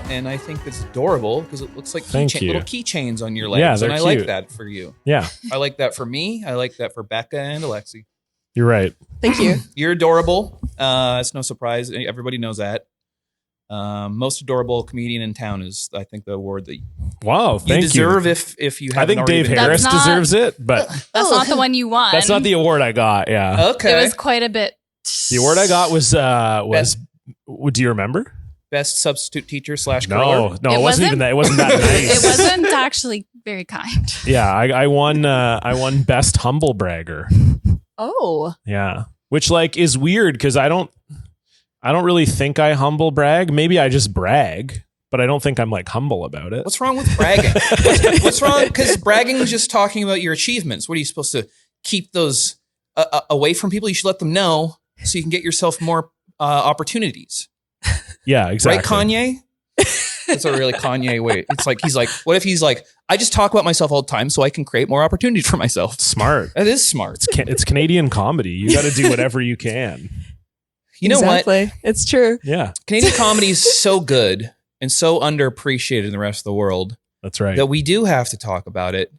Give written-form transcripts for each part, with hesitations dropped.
now, and I think it's adorable because it looks like little keychains on your legs. Yeah, they're and I cute. like that for you. Yeah. I like that for me. I like that for Becca and Alexi. You're right. Thank you. You're adorable. It's no surprise. Everybody knows that. Most adorable comedian in town is, I think, the award that you deserve if you haven't. I think already Dave been Harris deserves it, but that's not the one you won. That's not the award I got. Yeah. Okay. It was quite a bit. The award I got was do you remember? Best substitute teacher / curler. No, it wasn't even that. It wasn't that nice. It wasn't actually very kind. Yeah, I won. I won best humble bragger. Oh. Yeah, which is weird because I don't really think I humble brag. Maybe I just brag, but I don't think I'm humble about it. What's wrong with bragging? What's wrong? Because bragging is just talking about your achievements. What are you supposed to keep those away from people? You should let them know so you can get yourself more opportunities. Yeah, exactly. Right, Kanye? That's a really Kanye way. It's he's like, what if he's like, I just talk about myself all the time so I can create more opportunities for myself. Smart. That is smart. It's Canadian comedy. You got to do whatever you can. You know exactly. what? It's true. Yeah. Canadian comedy is so good and so underappreciated in the rest of the world. That's right. That we do have to talk about it.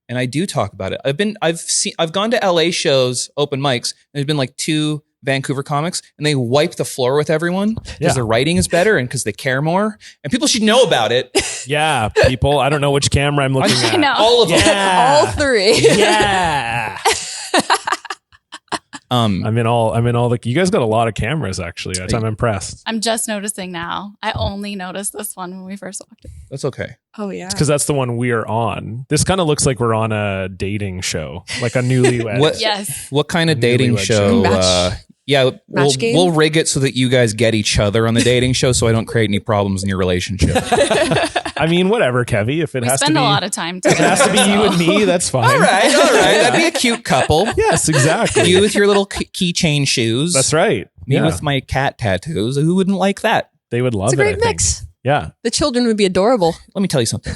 And I do talk about it. I've gone to LA shows, open mics, and there's been 2 Vancouver comics, and they wipe the floor with everyone because their writing is better and because they care more. And people should know about it. Yeah, people. I don't know which camera I'm looking at. I know. All of them. Yeah. All 3. Yeah. I'm in all the. You guys got a lot of cameras, actually. I'm impressed. I'm just noticing now. I only noticed this one when we first walked in. That's okay. Oh yeah. It's because that's the one we're on. This kind of looks like we're on a dating show, like a newlywed. Yes. What kind of dating show? We'll rig it so that you guys get each other on the dating show, so I don't create any problems in your relationship. I mean, whatever, Kevvy. If it we has to spend be a lot of time if it together. has to be you and me, that's fine. All right. That'd be a cute couple. Yes, exactly. You with your little keychain shoes. That's right. Me with my cat tattoos. Who wouldn't like that? They would love It's a it. great I think. mix. Yeah. The children would be adorable. Let me tell you something.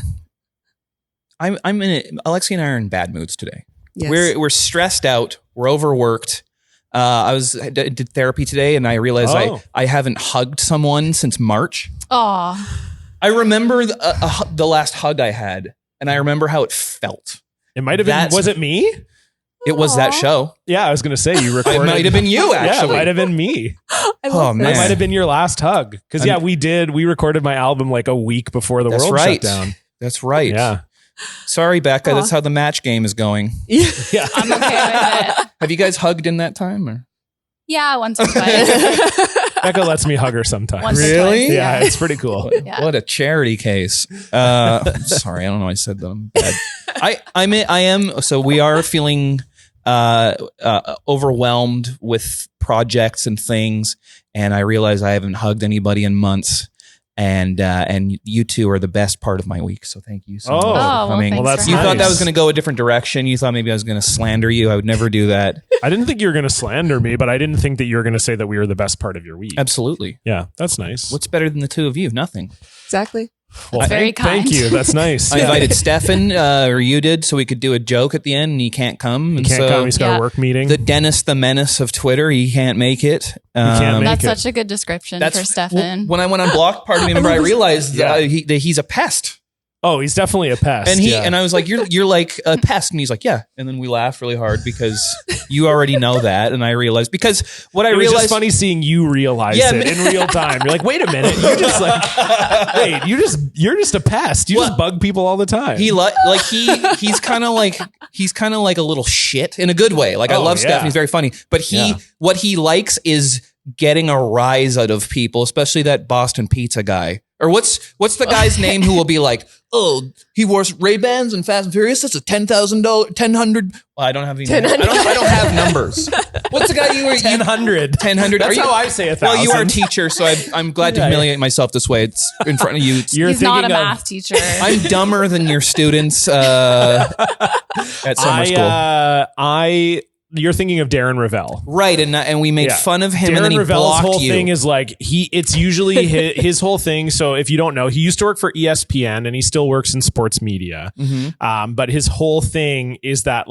I'm in it. Alexi and I are in bad moods today. Yes. We're stressed out. We're overworked. I did therapy today, and I realized I haven't hugged someone since March. Aw. I remember the last hug I had, and I remember how it felt. It might have been. Was it me? It was that show. Yeah, I was going to say you recorded. It might have been you, actually. Yeah, it might have been me. Oh man, that might have been your last hug. Because we recorded my album a week before the world shut down. That's right. Yeah. Sorry, Becca. That's how the match game is going. Yeah. I'm okay with it. Have you guys hugged in that time? Or? Yeah, once or twice. Becca lets me hug her sometimes. Once or Really? twice, Yeah, it's pretty cool. Yeah. What a charity case. Sorry, I don't know why I said that. I'm bad. I am. So we are feeling overwhelmed with projects and things, and I realize I haven't hugged anybody in months. And you two are the best part of my week. So thank you so much for coming. Well, that's you nice. thought that was going to go a different direction. You thought maybe I was going to slander you. I would never do that. I didn't think you were going to slander me, but I didn't think that you were going to say that we were the best part of your week. Absolutely. Yeah, that's nice. What's better than the two of you? Nothing. Exactly. Well, very kind. Thank you. That's nice. I invited Stefan, or you did, so we could do a joke at the end, and he can't come. He can't come. He's got a work meeting. The Dennis the Menace of Twitter, he can't make it. That's such a good description for Stefan. When I went on Block Party, remember I realized that he's a pest. Oh, he's definitely a pest. And I was like, you're like a pest. And he's like, yeah. And then we laughed really hard because you already know that. And I realized, because what I realized. It's just funny seeing you realize it in real time. You're like, wait a minute. You're just wait, you're just a pest. You just bug people all the time. He's kind of like a little shit in a good way. Like I love Stefan. He's very funny, but what he likes is getting a rise out of people, especially that Boston pizza guy. Or what's the guy's name who will be like, oh, he wore Ray-Bans and Fast and Furious. That's a $10,000, $1,000. Well, I don't have any. I don't have numbers. What's the guy you were? 1,000. 1,000. That's how I say 1,000. Well, you are a teacher, so I'm glad to humiliate myself this way. It's in front of you. He's not a math teacher. I'm dumber than your students at summer school. You're thinking of Darren Ravel. Right, and we made fun of him, Darren and then he Ravel's blocked whole you. thing is it's usually his whole thing. So if you don't know, he used to work for ESPN and he still works in sports media. Mm-hmm. But his whole thing is that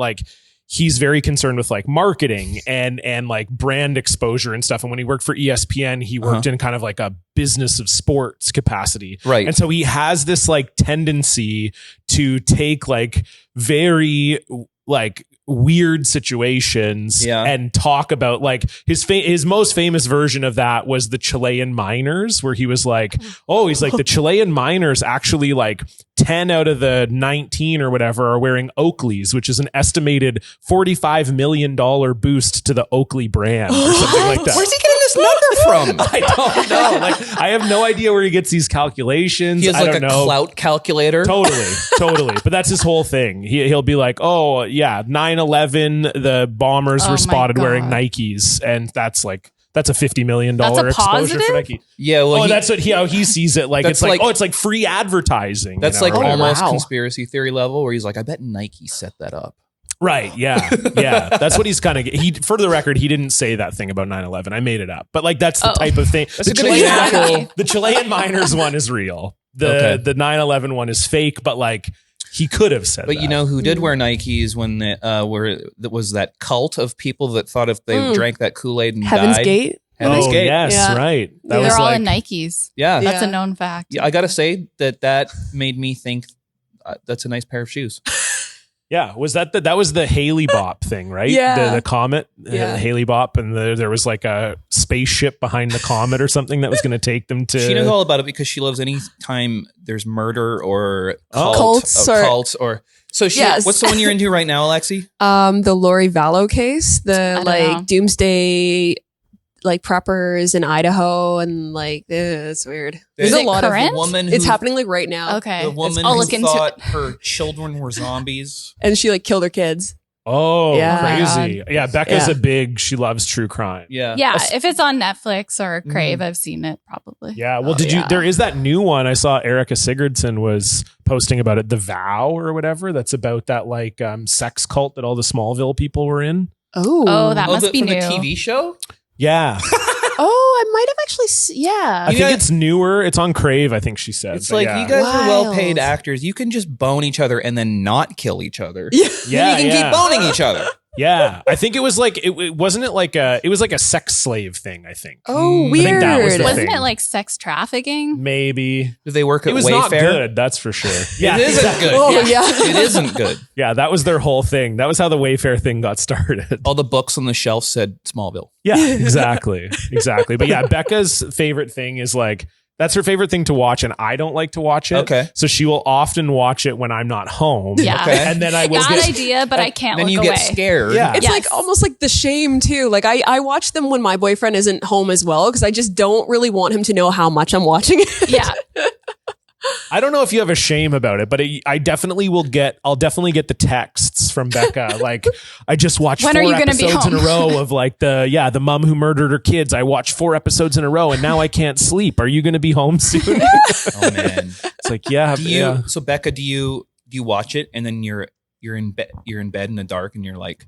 he's very concerned with like marketing and like brand exposure and stuff. And when he worked for ESPN, he worked in kind of like a business of sports capacity. Right. And so he has this like tendency to take like very like weird situations and talk about like his most famous version of that was the Chilean miners, where he was like, he's like the Chilean miners actually like 10 out of the 19 or whatever are wearing Oakleys, which is an estimated $45 million boost to the Oakley brand or something like that. Where's he getting this number from? I don't know. Like, I have no idea where he gets these calculations. He has like a clout calculator. Totally. But that's his whole thing. He'll be like, 9/11, the bombers were spotted wearing Nikes, and that's a $50 million exposure for Nike. Yeah, well, that's what how he sees it. Like it's like it's like free advertising. That's like almost conspiracy theory level, where he's like, I bet Nike set that up. Right. Yeah. That's what he's kind of. For the record, he didn't say that thing about 9/11. I made it up. But like that's the type of thing. That's a good example. The Chilean miners one is real. The 9/11 one is fake. But like he could have said. But that. you know who did wear Nikes when that was that cult of people that thought if they drank that Kool-Aid and Heaven's died. Gate. Heaven's Gate. Yes, right. They're was all like, in Nikes. Yeah, that's a known fact. Yeah, I gotta say that made me think that's a nice pair of shoes. Yeah, was that was the Haley Bop thing, right? Yeah. The comet, Haley Bop, and there was like a spaceship behind the comet or something that was going to take them to. She knows all about it because she loves any time there's murder or cults. So she. Yes. What's the one you're into right now, Alexi? The Lori Vallow case, the like doomsday like preppers in Idaho, and like it's weird. There's a lot current? of woman. It's happening like right now. Okay, the woman who thought her children were zombies, and she like killed her kids. Oh, crazy! Yeah, Becca's she loves true crime. Yeah. If it's on Netflix or Crave, I've seen it probably. Yeah. Well, there is that new one I saw. Erica Sigurdsson was posting about it, The Vow or whatever. That's about that like sex cult that all the Smallville people were in. Oh, that must be from new. the TV show. Yeah. I might have actually. I think it's newer. It's on Crave, I think she said. It's like you guys are well-paid actors. You can just bone each other and then not kill each other. Yeah. And you can keep boning each other. Yeah, I think it was like it was like a sex slave thing. I think. Oh, weird! I think that was the Wasn't thing. it like sex trafficking? Maybe. Did they work at It was Wayfair? not good. That's for sure. Yeah, it isn't good. Oh, yeah. It isn't good. Yeah, that was their whole thing. That was how the Wayfair thing got started. All the books on the shelf said Smallville. Yeah, exactly. But yeah, Becca's favorite thing is like. That's her favorite thing to watch, and I don't like to watch it. Okay. So she will often watch it when I'm not home. Yeah. Okay. And then I will Bad idea, but I can't then look you away. get scared. Yeah. It's like almost like the shame too. Like I watch them when my boyfriend isn't home as well, because I just don't really want him to know how much I'm watching it. Yeah. I don't know if you have a shame about it, but I'll definitely get the texts from Becca. Like, I just watched When 4 are you gonna be episodes in a home? row of like the mom who murdered her kids. I watched 4 episodes in a row and now I can't sleep. Are you going to be home soon? Oh man. It's like, yeah. So Becca, do you watch it and then you're in bed in the dark and you're like,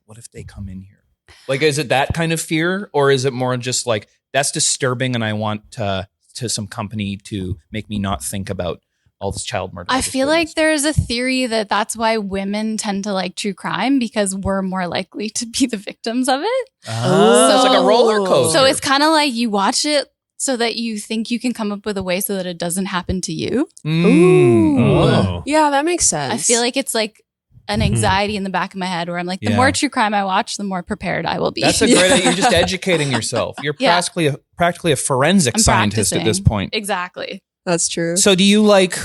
what if they come in here? Like, is it that kind of fear, or is it more just like that's disturbing and I want to some company to make me not think about all this child murder? I feel like there's a theory that that's why women tend to like true crime, because we're more likely to be the victims of it. It's like a roller coaster. So it's kind of like you watch it so that you think you can come up with a way so that it doesn't happen to you. Ooh. Oh. Yeah, that makes sense. I feel like it's like an anxiety in the back of my head where I'm like, the more true crime I watch, the more prepared I will be. That's a great idea. You're just educating yourself. You're practically a forensic scientist at this point. Exactly. That's true. So do you like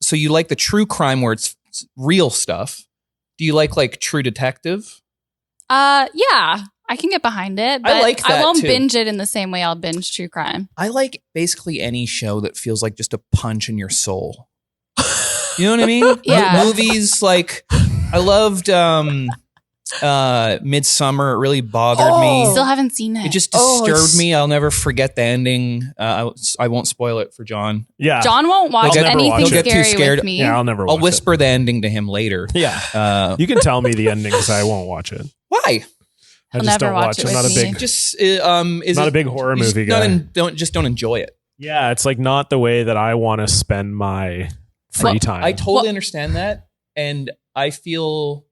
so you like the true crime where it's real stuff? Do you like True Detective? Yeah, I can get behind it, but I like that I won't too. binge it in the same way I'll binge true crime. I like basically any show that feels like just a punch in your soul. You know what I mean? Yeah. Movies like I loved Midsummer. It really bothered me. Still haven't seen it. It just disturbed me. I'll never forget the ending. I won't spoil it for John. Yeah. John won't watch I'll never anything watch it. He'll get too scary scared. with me. Yeah, I'll never watch I'll whisper the ending to him later. Yeah. You can tell me the ending because I won't watch it. Why? I I'll just never don't watch watch it it. I'm not a with big me. Just is not it, a big horror you just movie guy. Don't enjoy it. Yeah, it's like not the way that I want to spend my free time. I totally understand that, and I feel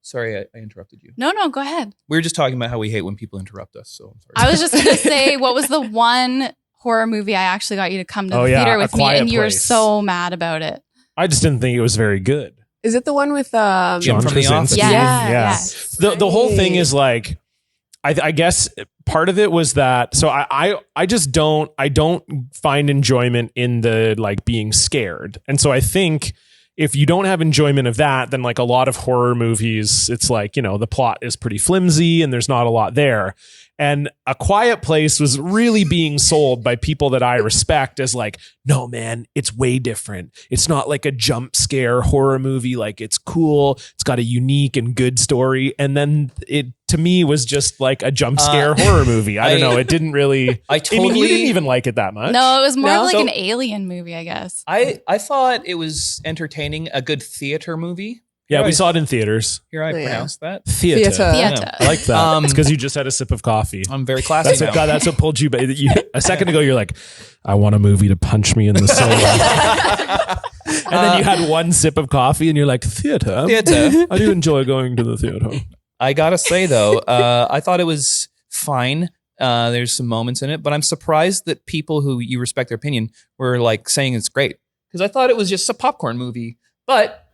Sorry, I interrupted you. No, go ahead. We were just talking about how we hate when people interrupt us. So I'm sorry. I was just going to say, what was the one horror movie I actually got you to come to the theater with me, and you were so mad about it? I just didn't think it was very good. Is it the one with Jim from The Office? Yeah. The whole thing is like, I guess part of it was that. So I just don't find enjoyment in the like being scared, and so I think if you don't have enjoyment of that, then like a lot of horror movies, it's like, you know, the plot is pretty flimsy and there's not a lot there. And A Quiet Place was really being sold by people that I respect as like, no, man, it's way different. It's not like a jump scare horror movie. Like, it's cool. It's got a unique and good story. And then it, to me, was just like a jump scare horror movie. I don't know. It didn't really. I mean, you didn't even like it that much. No, it was more of like an alien movie, I guess. I thought it was entertaining, a good theater movie. Yeah, we saw it in theaters. Here I pronounced that. Theater. I like that. It's because you just had a sip of coffee. I'm very classy now. That's what pulled you. A second ago, you're like, I want a movie to punch me in the soul. And then you had one sip of coffee and you're like, theater. I do enjoy going to the theater. I gotta say, though, I thought it was fine. There's some moments in it, but I'm surprised that people who you respect their opinion were like saying it's great. Because I thought it was just a popcorn movie. But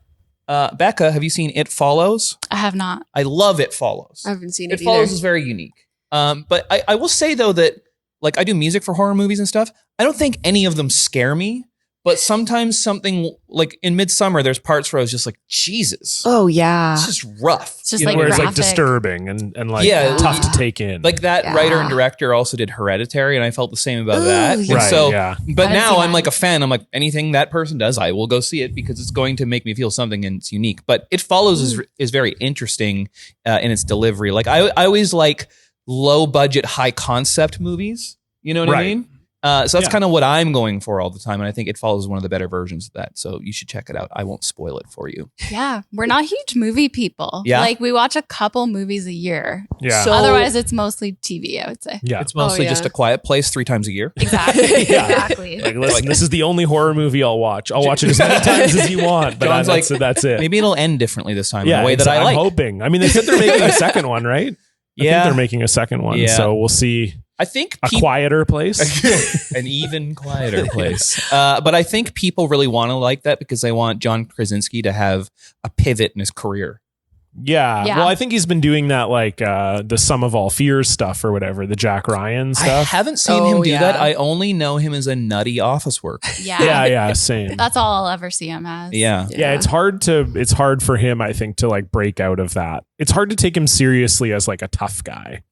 Becca, have you seen It Follows? I have not. I love It Follows. I haven't seen it It Follows is very unique. But I will say, though, that like I do music for horror movies and stuff. I don't think any of them scare me. But sometimes something like in Midsummer, there's parts where I was just like, Jesus. Oh, yeah. It's just rough. It's just like where graphic. it's like disturbing and like tough to take in. Like that writer and director also did Hereditary, and I felt the same about that. Yeah. And so, but now I'm that. like a fan. I'm like, anything that person does, I will go see it because it's going to make me feel something and it's unique. But It Follows is very interesting in its delivery. Like I always like low budget, high concept movies. You know what I mean? So that's kind of what I'm going for all the time. And I think It Follows one of the better versions of that. So you should check it out. I won't spoil it for you. Yeah. We're not huge movie people. Yeah. Like we watch a couple movies a year. Yeah. So- Otherwise it's mostly TV, I would say. Yeah. It's mostly just A Quiet Place 3 times a year. Exactly. Exactly. Like, listen, this is the only horror movie I'll watch. I'll watch it as many times as you want. But John's that's it. Maybe it'll end differently this time in Yeah, a way that I I'm like. hoping. I mean, they said they're making a second one, right? I think they're making a second one. Yeah. So we'll see. I think A quieter place. an even quieter place. But I think people really want to like that because they want John Krasinski to have a pivot in his career. Yeah. Well, I think he's been doing that like the Sum of All Fears stuff or whatever, the Jack Ryan stuff. I haven't seen him do that. I only know him as a nutty office worker. Yeah. Same. That's all I'll ever see him as. Yeah. It's hard for him, I think, to like break out of that. It's hard to take him seriously as like a tough guy.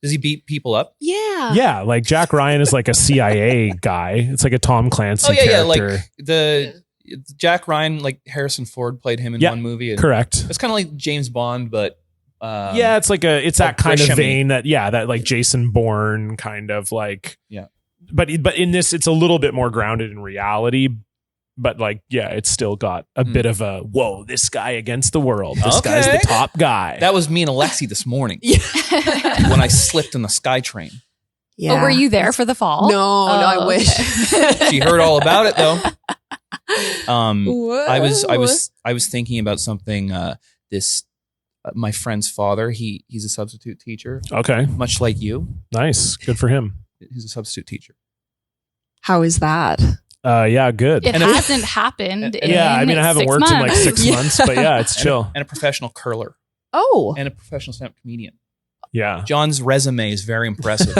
Does he beat people up? Yeah. Yeah, like Jack Ryan is like a CIA guy. It's like a Tom Clancy character. Like the Jack Ryan, like Harrison Ford played him in one movie. And correct. It's kind of like James Bond, but it's like it's that kind of vein that like Jason Bourne kind of like But in this, it's a little bit more grounded in reality. But like, it's still got a bit of a, whoa, this guy against the world. This guy's the top guy. That was me and Alexi this morning when I slipped in the SkyTrain. Yeah. Oh, were you there for the fall? No, I wish. She heard all about it though. I was thinking about something. My friend's father. He's a substitute teacher. Okay, much like you. Nice, good for him. He's a substitute teacher. How is that? Good. It hasn't happened. I mean, I haven't worked in like 6 months, but it's chill. And a professional curler. Oh, and a professional stand-up comedian. Yeah, John's resume is very impressive,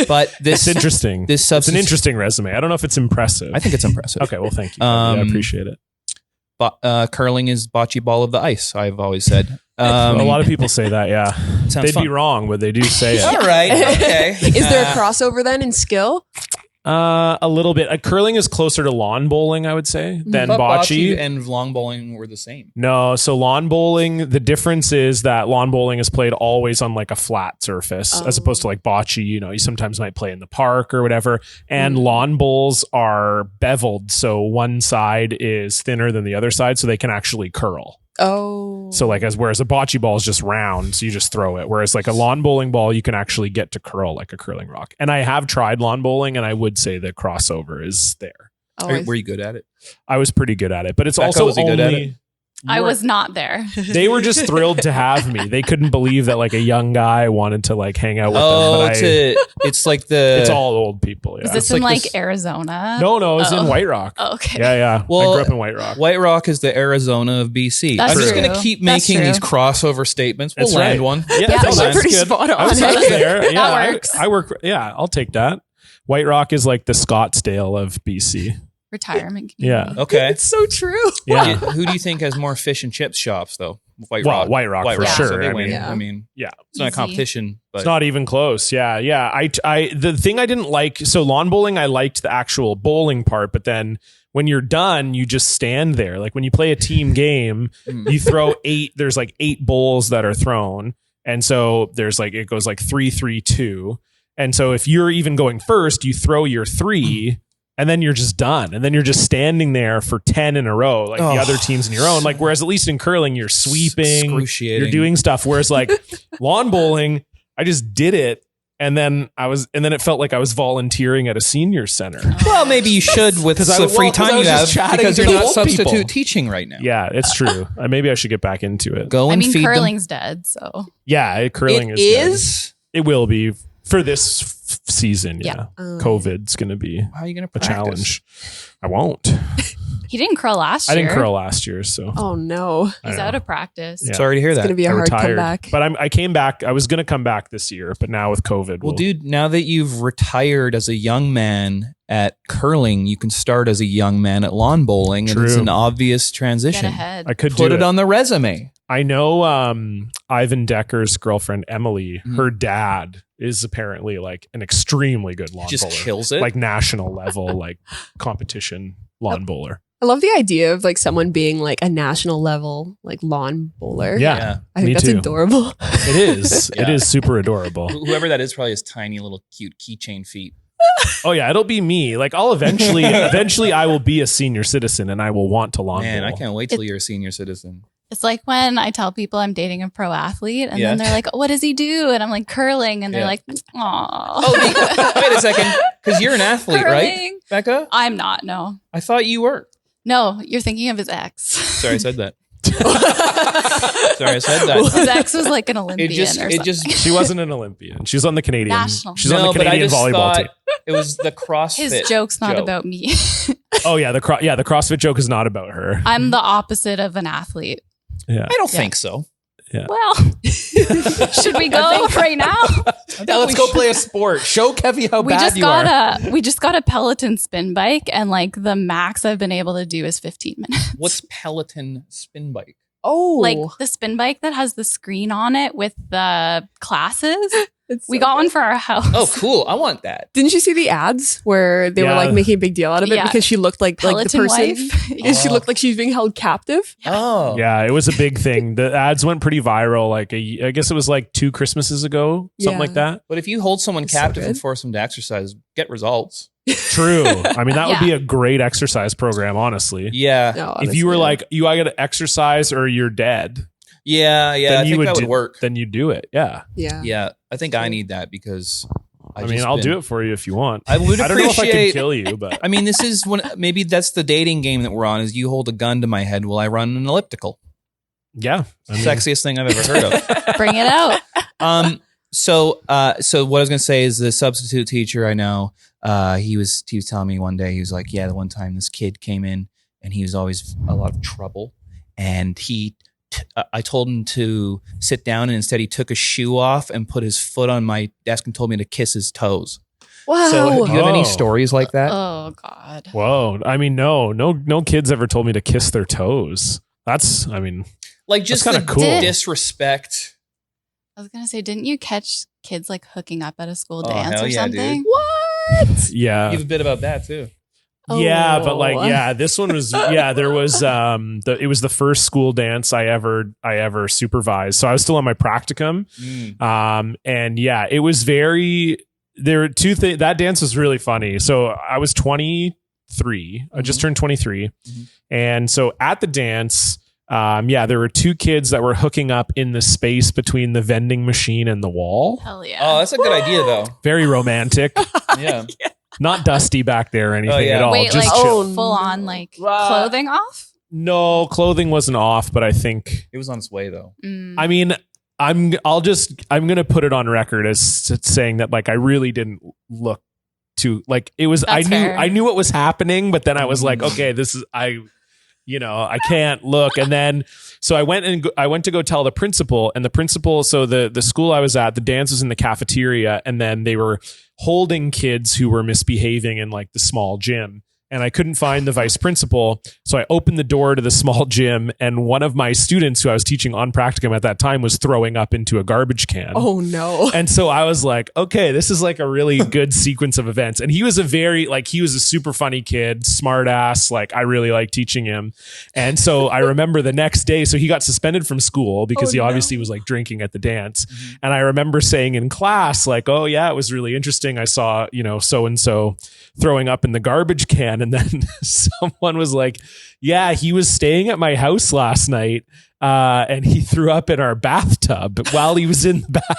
but it's interesting. It's an interesting resume. I don't know if it's impressive. I think it's impressive. Okay, well, thank you. I appreciate it. But curling is bocce ball of the ice. I've always said. A lot of people say that. Yeah, they'd be wrong, but they do say it. All right. Okay. Is there a crossover then in skill? A little bit. Curling is closer to lawn bowling, I would say, than bocce. And lawn bowling were the same. No, so lawn bowling, the difference is that lawn bowling is played always on like a flat surface as opposed to like bocce. You know, you sometimes might play in the park or whatever. And lawn bowls are beveled, so one side is thinner than the other side, so they can actually curl. Oh. So like whereas a bocce ball is just round, so you just throw it. Whereas like a lawn bowling ball, you can actually get to curl like a curling rock. And I have tried lawn bowling, and I would say the crossover is there. Were you good at it? I was pretty good at it, but it's Becca, also was he good at it? I was not there. They were just thrilled to have me. They couldn't believe that like a young guy wanted to like hang out with them. But it's like it's all old people. Yeah. Is this in like Arizona? No, it was in White Rock. Oh, okay. Yeah. Well, I grew up in White Rock. White Rock is the Arizona of BC. That's I'm just true. going to keep making these crossover statements. We'll land one. Yeah, that's pretty spot on. I was there. Yeah, That works. I work. Yeah, I'll take that. White Rock is like the Scottsdale of BC. Retirement community. Yeah. Okay. It's so true. Yeah. Who do you think has more fish and chips shops though? White Rock for sure. So they win. Yeah. I mean, Yeah. it's not a Easy. competition, but It's not even close. Yeah. I the thing I didn't like, so lawn bowling, I liked the actual bowling part, but then when you're done, you just stand there. Like when you play a team game, you throw there's like 8 bowls that are thrown. And so there's like, it goes like 3, 3, 2. And so if you're even going first, you throw your 3 and then you're just done. And then you're just standing there for 10 in a row, like the other team's in your own. Like, whereas at least in curling, you're sweeping, excruciating. you're doing stuff. Whereas like lawn bowling, I just did it. And then it felt like I was volunteering at a senior center. well, maybe you should with the free time you have because you're not substitute people. teaching right now. Yeah, it's true. Maybe I should get back into it. Go and feed curling's dead, so. Yeah, curling them. is dead. It will be for this season. Yeah, Yeah. COVID's going to be How are you going to a practice? challenge. I won't. He didn't curl last I year. didn't curl last year, so Oh no. I He's know. out of practice. Yeah. Sorry to hear It's that. gonna be a I hard retired. comeback. But I came back. I was going to come back this year, but now with COVID, Well, dude, now that you've retired as a young man at curling, you can start as a young man at lawn bowling, and it's True. an obvious Get transition. ahead. I could Put do it on the resume. I know Ivan Decker's girlfriend Emily, Mhm. her dad is apparently like an extremely good lawn Just bowler. kills it. Like national level, like competition lawn bowler. I love the idea of like someone being like a national level like lawn bowler. Yeah, I think me that's too. adorable. It is. It Yeah. is super adorable. Whoever that is probably has tiny little cute keychain feet. Oh yeah, it'll be me. Like I'll eventually I will be a senior citizen and I will want to lawn Man, bowl. I can't wait till you're a senior citizen. It's like when I tell people I'm dating a pro athlete and Yeah. then they're like, what does he do? And I'm like, curling. And they're Yeah. like, aw. Oh, wait a second. Because you're an athlete, right, Curling? Becca? I'm not, no. I thought you were. No, you're thinking of his ex. Sorry, I said that. Sorry, I said that. His ex was like an Olympian or something. She wasn't an Olympian. She's on the Canadian. National. She's on the but I Canadian just volleyball thought team. it was the CrossFit. His joke's not joke. about me. Oh yeah, the CrossFit joke is not about her. I'm the opposite of an athlete. Yeah. I don't Yeah. think so. Well, should we go right now? Now let's go play a sport. Show Kevvy how We bad just you are. we just got a Peloton spin bike, and like the max I've been able to do is 15 minutes. What's Peloton spin bike? Oh, like the spin bike that has the screen on it with the classes? We got one for our house. Oh, cool. I want that. Didn't you see the ads where they were Yeah. like making a big deal out of it Yeah. because she looked like the Peloton person? wife. Yeah, she looked like she was being held captive. Oh. Yeah, it was a big thing. The ads went pretty viral. Like I guess it was like 2 Christmases ago, something Yeah. like that. But if you hold someone It's so captive and good. force them to exercise, get results. True. I mean, that would Yeah. be a great exercise program, honestly. Yeah. No, If you were honestly. like, you got to exercise or you're dead, Yeah. then I you think would that would work. Then you do it. Yeah. yeah. Yeah. I think I need that because I mean, I'll do it for you if you want. I would I don't know if I appreciate. could kill you, but I mean, this is when maybe that's the dating game that we're on. Is you hold a gun to my head while I run an elliptical. yeah. I mean, Sexiest thing I've ever heard of. Bring it out. So what I was gonna say is the substitute teacher I know. He was telling me one day, he was like, yeah, the one time this kid came in and he was always a lot of trouble, and I told him to sit down, and instead he took a shoe off and put his foot on my desk and told me to kiss his toes. Wow. So do you have any Oh. stories like that? Oh God. whoa. I mean, no kids ever told me to kiss their toes. I mean, Like just That's the kinda cool. disrespect. I was gonna say, didn't you catch kids like hooking up at a school Oh, dance hell or yeah, something? What? yeah. You have a bit about that too. Yeah, but like, Oh. yeah, this one was, yeah, there was, it was the first school dance I ever supervised. So I was still on my practicum. And yeah, it was there were 2 things. That dance was really funny. So I was 23. I just turned 23. Mhm. And so at the dance, there were 2 kids that were hooking up in the space between the vending machine and the wall. Hell yeah. Oh, that's a good idea though. Very romantic. Yeah. Not dusty back there or anything yeah. at all. Wait, just like chill. full on like Wow. clothing off? No, clothing wasn't off, but I think it was on its way though. I mean, I'm gonna put it on record as saying that like I really didn't look to like it was. I knew what was happening, but then I was like, okay, this is I can't look. And then so I went to go tell the principal, and the principal. So the school I was at, the dance was in the cafeteria, and then they were holding kids who were misbehaving in like the small gym. And I couldn't find the vice principal. So I opened the door to the small gym, and one of my students who I was teaching on practicum at that time was throwing up into a garbage can. Oh no. And so I was like, okay, this is like a really good sequence of events. And he was he was a super funny kid, smart ass. Like I really liked teaching him. And so I remember the next day, so he got suspended from school because he obviously was like drinking at the dance. Mm-hmm. And I remember saying in class, like, oh yeah, it was really interesting. I saw, so-and-so throwing up in the garbage can. And then someone was like, yeah, he was staying at my house last night and he threw up in our bathtub while he was in the bath.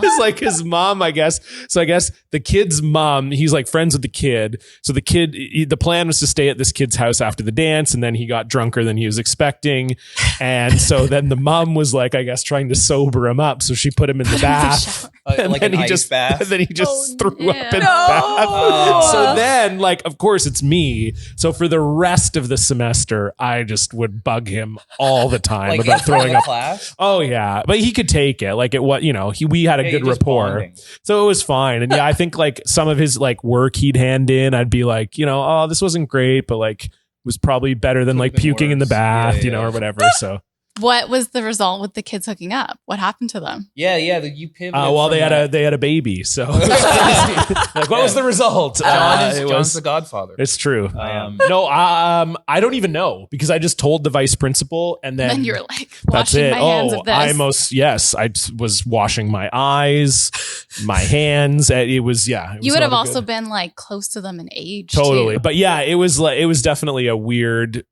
It's like his mom, I guess. So I guess the kid's mom, he's like friends with the kid. So the plan was to stay at this kid's house after the dance, and then he got drunker than he was expecting. And so then the mom was like, I guess, trying to sober him up. So she put him in the bath. Like an ice bath. And then he just threw up in the bath. So then, like, of course, it's me. So for the rest of the semester, I just would bug him all the time about throwing up. Class? Oh yeah, but he could take it. Like we had a good rapport, bonding. So it was fine. And yeah, I think like some of his like work he'd hand in, I'd be like, oh, this wasn't great, but like was probably better than like puking in the bath, or whatever. So. What was the result with the kids hooking up? What happened to them? Yeah. You pivoted. Well, they had a baby. So, like, what was the result? John's the godfather. It's true. I don't even know because I just told the vice principal, and then you're like, washing my hands of this. I was washing my eyes, my hands. It was you would have also been like close to them in age, totally. too. But yeah, it was definitely a weird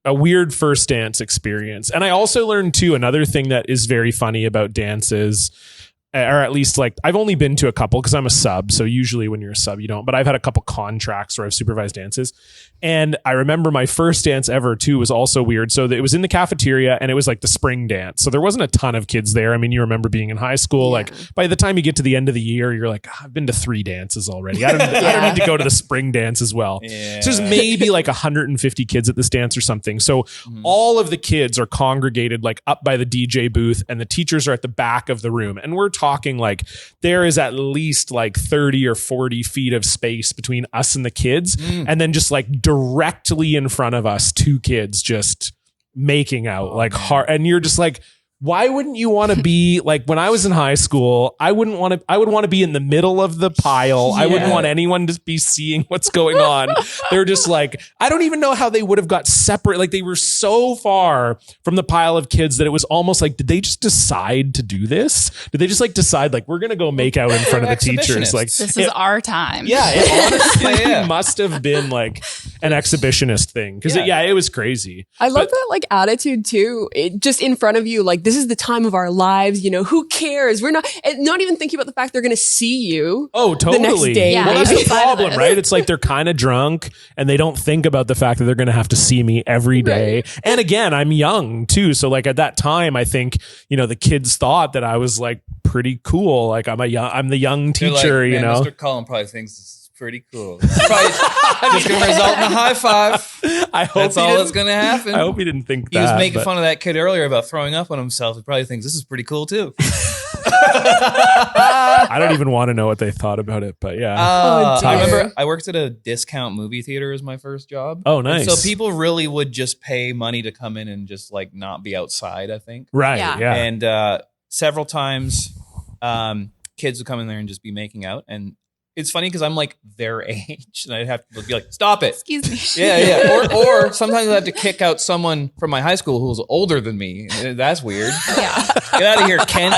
first dance experience, and I also learned. Too, another thing that is very funny about dances, or at least like I've only been to a couple because I'm a sub. So usually when you're a sub, you don't, but I've had a couple contracts where I've supervised dances. And I remember my first dance ever too was also weird. So it was in the cafeteria and it was like the spring dance. So there wasn't a ton of kids there. I mean, you remember being in high school, like by the time you get to the end of the year, you're like, I've been to 3 dances already. I don't need to go to the spring dance as well. Yeah. So there's maybe like 150 kids at this dance or something. So all of the kids are congregated like up by the DJ booth and the teachers are at the back of the room. And we're talking like there is at least like 30 or 40 feet of space between us and the kids. And then just like directly in front of us, 2 kids just making out like hard. And you're just like, why wouldn't you want to be like when I was in high school? I would want to be in the middle of the pile. Yeah. I wouldn't want anyone to be seeing what's going on. They're just like, I don't even know how they would have got separate. Like they were so far from the pile of kids that it was almost like, did they just decide to do this? Did they just like decide like, we're going to go make out in front of the teachers? Like this is our time. Yeah. It honestly must have been like an exhibitionist thing. Cause it was crazy. I love that like attitude too. It just in front of you, like, this is the time of our lives, who cares? We're not even thinking about the fact they're going to see you. Oh, totally. The next day. Yeah, well, that's the problem, right? It's like they're kind of drunk and they don't think about the fact that they're going to have to see me every day. Right. And again, I'm young too. So like at that time, I think, the kids thought that I was like pretty cool. Like I'm the young teacher, like, Mr. Cullen probably thinks this is pretty cool. It's probably just going to result in a high five. I hope that's all that's going to happen. I hope he didn't think that. He was making fun of that kid earlier about throwing up on himself. He probably thinks this is pretty cool too. I don't even want to know what they thought about it, but yeah. I remember I worked at a discount movie theater as my first job. Oh, nice. And so people really would just pay money to come in and just like not be outside, I think. Right. Yeah. And several times kids would come in there and just be making out. And it's funny because I'm like their age and I'd have to be like, stop it. Excuse me. Yeah. Or sometimes I'd have to kick out someone from my high school who was older than me. That's weird. Yeah. Get out of here, Kent.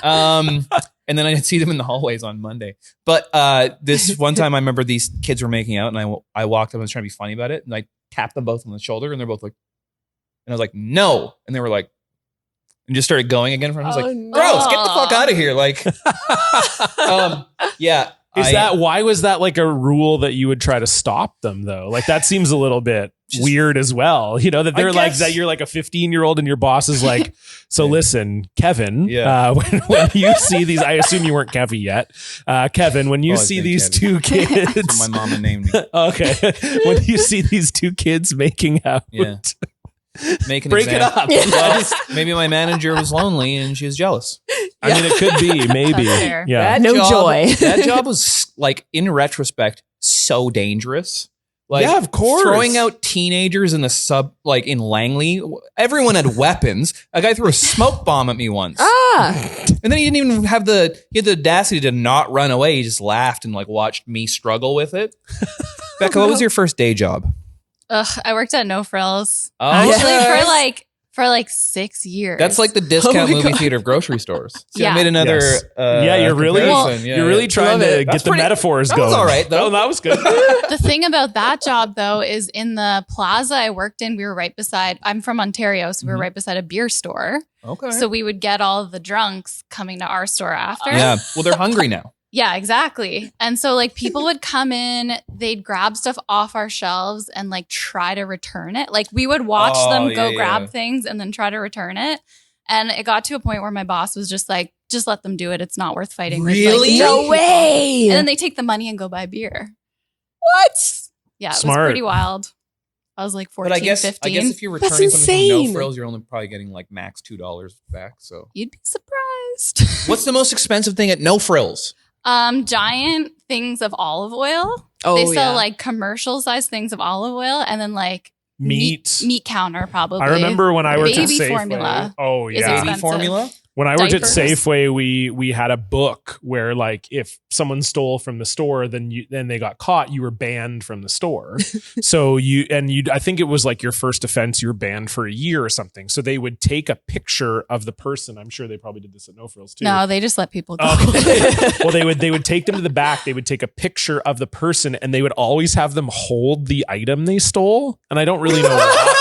And then I'd see them in the hallways on Monday. But this one time I remember these kids were making out and I walked up and was trying to be funny about it. And I tapped them both on the shoulder and they're both like, and I was like, no. And they were like, and just started going again. I was like, gross, get the fuck out of here. Like, why was that like a rule that you would try to stop them though? Like that seems a little bit weird as well. You know, that they're like, that you're like a 15-year-old and your boss is like, so listen, Kevin, when you see these, I assume you weren't Kevvy yet. Kevin, when you see these two kids. My mama named me. Okay. When you see these two kids making out. Yeah. Make an break example. it up. Well, maybe my manager was lonely and she was jealous. I mean, it could be, maybe. Yeah. No joy. That job was, like, in retrospect, so dangerous. Like, yeah, of course. Throwing out teenagers in the in Langley, everyone had weapons. A guy threw a smoke bomb at me once. And then he didn't even have he had the audacity to not run away. He just laughed and like watched me struggle with it. Becca, what was your first day job? I worked at No Frills. Oh, Actually, for like 6 years. That's like the discount movie theater of grocery stores. So I made another. Yes. You're really trying to get the metaphors going. That was all right, though. Oh, that was good. The thing about that job, though, is in the plaza I worked in, we were right beside. I'm from Ontario, so we were right beside a beer store. Okay. So we would get all of the drunks coming to our store after. Yeah. Well, they're hungry now. Yeah, exactly. And so like people would come in, they'd grab stuff off our shelves and like try to return it. Like we would watch them go grab things and then try to return it. And it got to a point where my boss was just like, just let them do it. It's not worth fighting. Really? Like, no way. And then they take the money and go buy beer. What? Yeah, it Smart. was pretty wild. I was like 14, But I guess 15. if you're returning something from No Frills, you're only probably getting like max $2 back. So You'd be surprised. what's the most expensive thing at No Frills? Giant things of olive oil. Oh, they sell like commercial sized things of olive oil and then like meat counter probably. I remember when I worked at Baby Safeway. formula. Oh is yeah, expensive. Baby formula. When I worked at Diapers. Safeway, we had a book where like if someone stole from the store, then they got caught, you were banned from the store. So I think it was like your first offense, you were banned for a year or something. So they would take a picture of the person. I'm sure they probably did this at No Frills too. No, they just let people go. Well, they would take them to the back. They would take a picture of the person, and they would always have them hold the item they stole. And I don't really know why.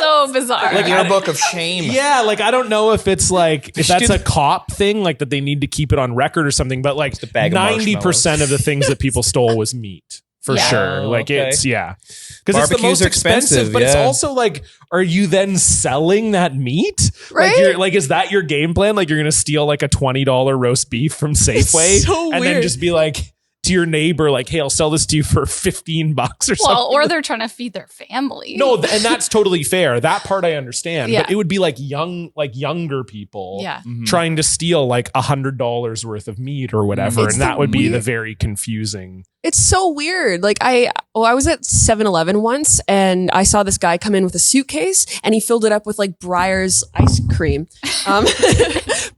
So bizarre. Like your book of shame. Yeah, like I don't know if it's like if that's a cop thing, like that they need to keep it on record or something. But like 90% of the things that people stole was meat for sure. Oh, like okay. it's because it's the most Barbecues are expensive, but it's yeah. also like, are you then selling that meat? Right? Like is that your game plan? Like you're gonna steal like a $20 roast beef from Safeway so and weird. then just be like to your neighbor, like, hey, I'll sell this to you for $15 or something. Well, or they're trying to feed their family. No, and that's totally fair. That part I understand. Yeah. But it would be like younger people Yeah. trying to steal like $100 worth of meat or whatever. It's and that would be weird- the very confusing. It's so weird. Like I was at 7-Eleven once and I saw this guy come in with a suitcase and he filled it up with like Breyer's ice cream.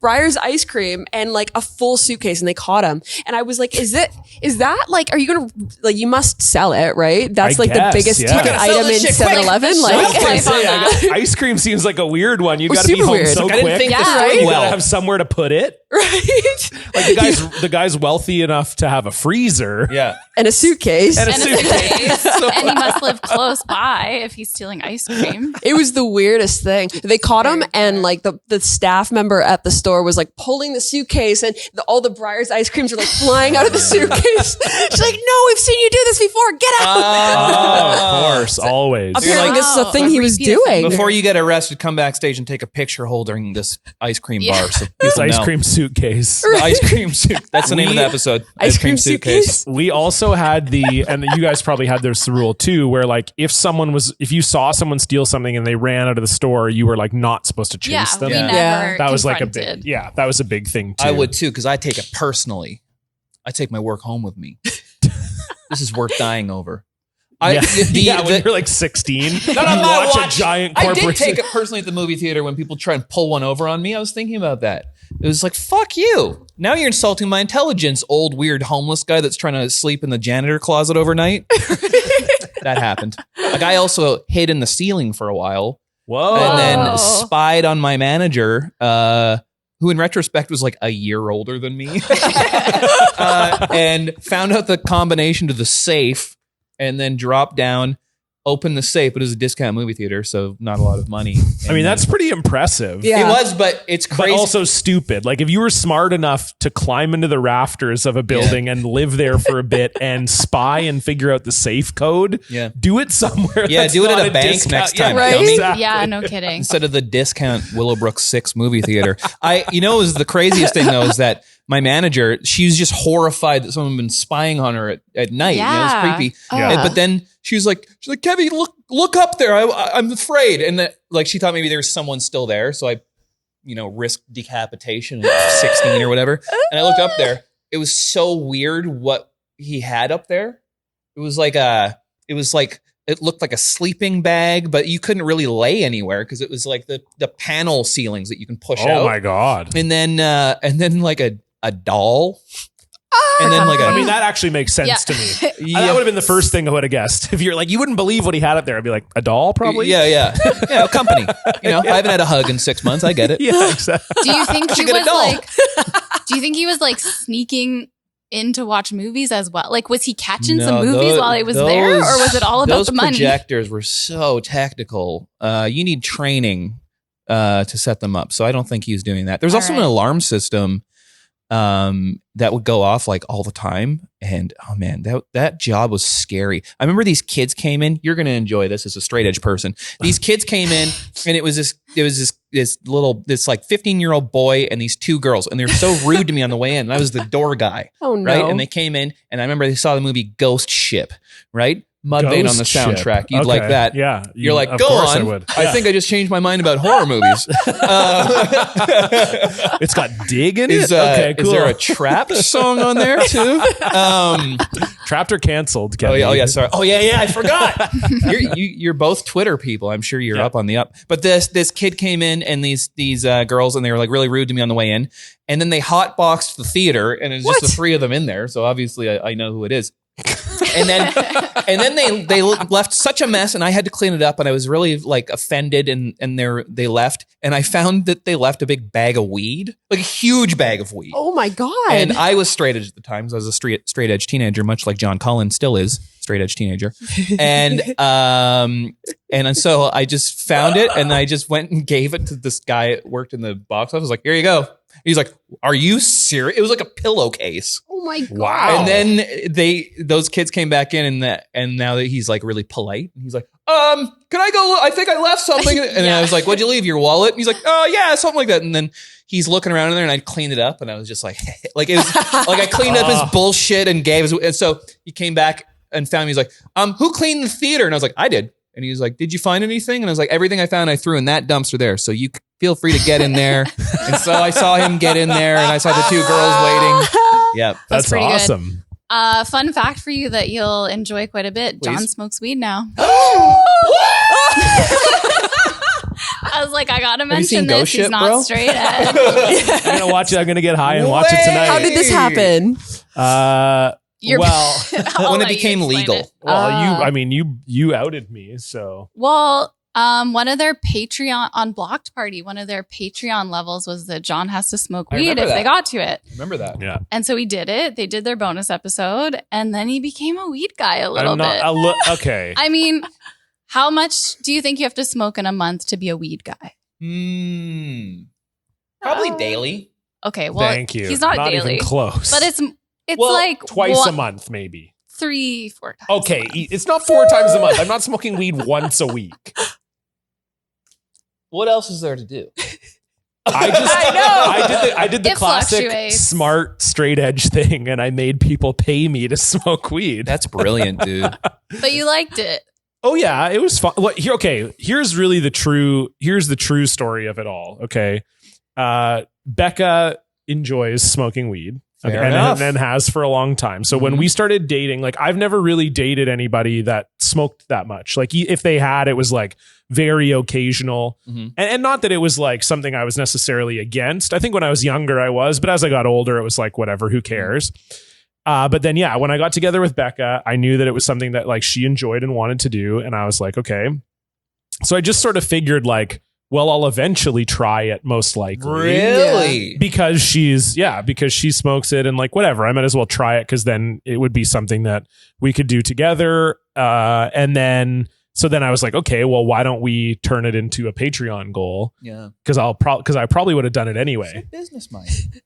Breyer's ice cream and like a full suitcase and they caught him. And I was like, is that like, are you going to, like, you must sell it, right? That's I like guess, the biggest yeah. ticket item in 7-Eleven. Like, Ice cream seems like a weird one. You've Well, got to be super home weird. so Like, I didn't quick. think Yeah. this Right? through You gotta well. have somewhere to put it. right? Like the guy's wealthy enough to have a freezer. Yeah. And a suitcase. And a And, suitcase. and he must live close by if he's stealing ice cream. It was the weirdest thing. They caught him and like the staff member at the store was like pulling the suitcase and all the Breyer's ice creams are like flying out of the suitcase. She's like, no, we've seen you do this before. Get out. Oh, of course, always. Apparently like, this is a thing he was repeat doing. Before you get arrested, come backstage and take a picture holding this ice cream Yeah. bar. So This people ice know. cream suitcase. The ice cream suit. That's the name of the episode. Ice cream suitcase. We also had and you guys probably had this rule too, where like if you saw someone steal something and they ran out of the store, you were like not supposed to chase Yeah, them. we Yeah. never That was like confronted. that was a big thing too. I would too, because I take it personally. I take my work home with me. This is worth dying over. When you're like 16, you watch a giant I corporate. did take it personally at the movie theater when people try and pull one over on me. I was thinking about that. It was like, fuck you. Now you're insulting my intelligence, old weird homeless guy that's trying to sleep in the janitor closet overnight. That happened. A guy also hid in the ceiling for a while Whoa. and then Oh. spied on my manager, who in retrospect was like a year older than me, and found out the combination to the safe and then dropped down opened the safe, but it was a discount movie theater, so not a lot of money. I mean, that's pretty impressive. Yeah. It was, but it's crazy. But also stupid. Like if you were smart enough to climb into the rafters of a building and live there for a bit and spy and figure out the safe code, do it somewhere. Yeah, that's do it not at a bank discount. next time. right? Exactly. Yeah, no kidding. Instead of the discount Willowbrook 6 movie theater. It was the craziest thing though, is that my manager, she was just horrified that someone had been spying on her at night. Yeah. It was creepy. Yeah. But then she's like, Kevvy, look up there. I'm afraid. And that, like, she thought maybe there was someone still there. So I, risked decapitation at 16 or whatever. And I looked up there. It was so weird what he had up there. It looked like a sleeping bag, but you couldn't really lay anywhere because it was like the panel ceilings that you can push out. Oh my God. And then like a doll. And then like I mean, that actually makes sense to me. That would have been the first thing I would have guessed. If you're like, you wouldn't believe what he had up there. I'd be like, a doll probably? Yeah, a company. I haven't had a hug in 6 months. I get it. Yeah, exactly. Do you think he get a was doll. like? Do you think he was like sneaking in to watch movies as well? Like, was he catching some movies while he was there, or was it all about the money? Those projectors were so technical. You need training to set them up. So I don't think he was doing that. There's also an alarm system that would go off like all the time. And oh man, that job was scary. I remember these kids came in. You're going to enjoy this as a straight edge person. These kids came in and it was this like 15-year-old boy and these two girls. And they're so rude to me on the way in. And I was the door guy. Oh no. Right. And they came in and I remember they saw the movie Ghost Ship, right? Mudvayne on the Ghost Ship. soundtrack. You'd Okay. like that. Yeah. You're like, of go course on. I would. I think I just changed my mind about horror movies. It's got dig in Is, it? Okay, cool. Is there a Trapped song on there too? Trapped or canceled, Oh Kevin? yeah, sorry. Oh yeah, I forgot. You're both Twitter people. I'm sure you're up on the up. But this kid came in and these girls and they were like really rude to me on the way in. And then they hotboxed the theater and it was just the three of them in there. So obviously I know who it is. And then they left such a mess and I had to clean it up and I was really like offended and they left and I found that they left a big bag of weed, like a huge bag of weed. Oh my God. And I was straight edge at the time because I was a straight edge teenager, much like John Cullen still is straight edge teenager. And so I just found it and I just went and gave it to this guy that worked in the box office. I was like, here you go. He's like, are you serious? It was like a pillowcase. Oh my God. Wow. And then those kids came back in and now that he's like really polite and he's like, can I go? I think I left something. And I was like, what'd you leave? Your wallet? And he's like, oh yeah, something like that. And then he's looking around in there and I cleaned it up and I was just like, like it was like I cleaned up his bullshit and gave his, and so he came back and found me. He's like, who cleaned the theater? And I was like, I did. And he was like, did you find anything? And I was like, everything I found, I threw in that dumpster there. So you feel free to get in there. And so I saw him get in there and I saw the two girls waiting. Yep. That's pretty good. awesome. Fun fact for you that you'll enjoy quite a bit. John smokes weed now. I was like, I gotta mention this. Ghost He's Ship, not bro? straight edge. I'm going to watch it. I'm going to get high and watch it tonight. How did this happen? When it became legal. You outed me, so. Well, one of their Patreon on Blocked Party, one of their Patreon levels was that John has to smoke weed if they got to it. Remember that? Yeah. And so he did it. They did their bonus episode, and then he became a weed guy a little bit. Okay. I mean, how much do you think you have to smoke in a month to be a weed guy? Probably daily. Okay, well, Thank you. he's not daily, even close. but it's like twice a month, maybe. 3-4 times. Okay, it's not 4 times a month. I'm not smoking weed once a week. What else is there to do? I did the It classic fluctuates. smart straight edge thing, and I made people pay me to smoke weed. That's brilliant, dude. But you liked it. Oh yeah, it was fun. Here's really the true story of it all. Okay, Becca enjoys smoking weed. Fair enough. And has for a long time. So when we started dating, like I've never really dated anybody that smoked that much. Like if they had, it was like very occasional. And not that it was like something I was necessarily against. I think when I was younger I was, but as I got older, it was like, whatever, who cares? But then, yeah, when I got together with Becca, I knew that it was something that like she enjoyed and wanted to do. And I was like, okay. So I just sort of figured like, well, I'll eventually try it most likely. Really? Because she smokes it and like, whatever, I might as well try it because then it would be something that we could do together. And then So then I was like, okay, well, why don't we turn it into a Patreon goal? Yeah. Because I probably would have done it anyway. Business mind.